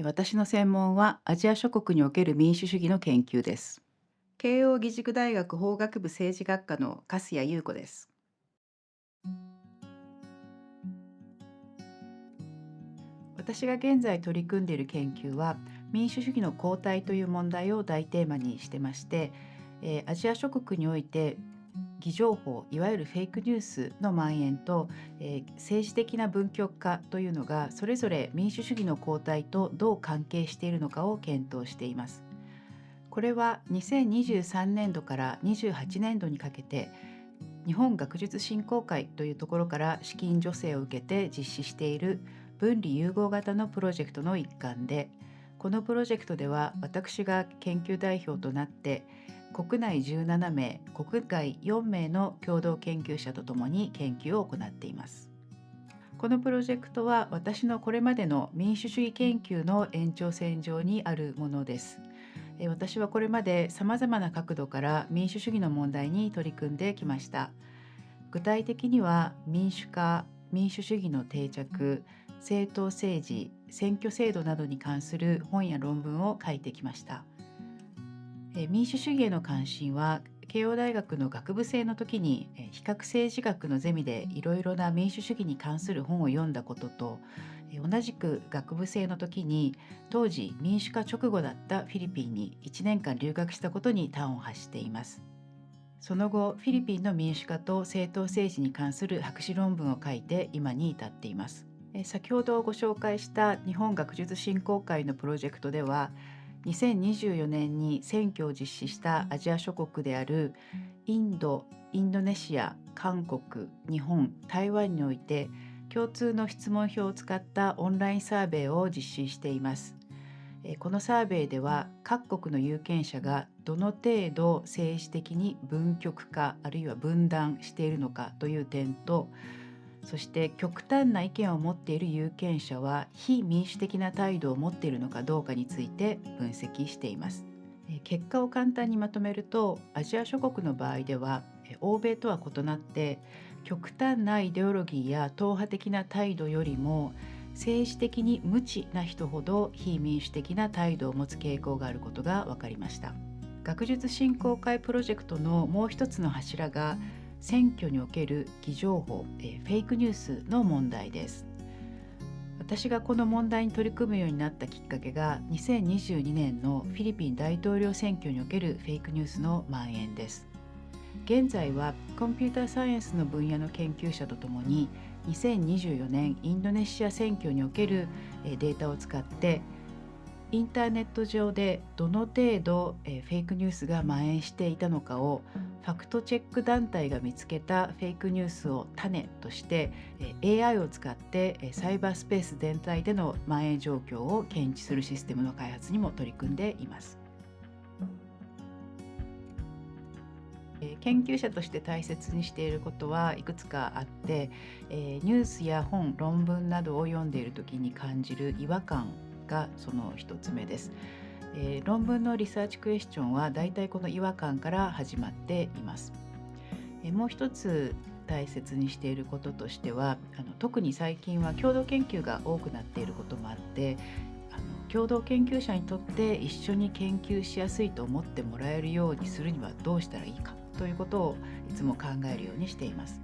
私の専門はアジア諸国における民主主義の研究です。慶應義塾大学法学部政治学科の粕谷優子です。私が現在取り組んでいる研究は民主主義の後退という問題を大テーマにしてまして、アジア諸国において偽情報、いわゆるフェイクニュースの蔓延と、政治的な分極化というのがそれぞれ民主主義の後退とどう関係しているのかを検討しています。これは2023年度から28年度にかけて日本学術振興会というところから資金助成を受けて実施している分離融合型のプロジェクトの一環で、このプロジェクトでは私が研究代表となって国内17名、国外4名の共同研究者とともに研究を行っています。このプロジェクトは私のこれまでの民主主義研究の延長線上にあるものです。私はこれまでさまざまな角度から民主主義の問題に取り組んできました。具体的には民主化、民主主義の定着、政党政治、選挙制度などに関する本や論文を書いてきました。民主主義への関心は慶応大学の学部生の時に比較政治学のゼミでいろいろな民主主義に関する本を読んだことと、同じく学部生の時に当時民主化直後だったフィリピンに1年間留学したことに端を発しています。その後フィリピンの民主化と政党政治に関する博士論文を書いて今に至っています。先ほどご紹介した日本学術振興会のプロジェクトでは2024年に選挙を実施したアジア諸国であるインド、インドネシア、韓国、日本、台湾において共通の質問票を使ったオンラインサーベイを実施しています。このサーベイでは各国の有権者がどの程度政治的に分極化あるいは分断しているのかという点と、そして極端な意見を持っている有権者は非民主的な態度を持っているのかどうかについて分析しています。結果を簡単にまとめると、アジア諸国の場合では欧米とは異なって極端なイデオロギーや党派的な態度よりも政治的に無知な人ほど非民主的な態度を持つ傾向があることが分かりました。学術振興会プロジェクトのもう一つの柱が選挙における偽情報、フェイクニュースの問題です。私がこの問題に取り組むようになったきっかけが2022年のフィリピン大統領選挙におけるフェイクニュースの蔓延です。現在はコンピューターサイエンスの分野の研究者とともに2024年インドネシア選挙におけるデータを使ってインターネット上でどの程度フェイクニュースが蔓延していたのかをファクトチェック団体が見つけたフェイクニュースを種としてAI を使ってサイバースペース全体での蔓延状況を検知するシステムの開発にも取り組んでいます。研究者として大切にしていることはいくつかあって、ニュースや本、論文などを読んでいる時に感じる違和感がその一つ目です。論文のリサーチクエスチョンはだいたいこの違和感から始まっています。もう一つ大切にしていることとしては特に最近は共同研究が多くなっていることもあって共同研究者にとって一緒に研究しやすいと思ってもらえるようにするにはどうしたらいいかということをいつも考えるようにしています。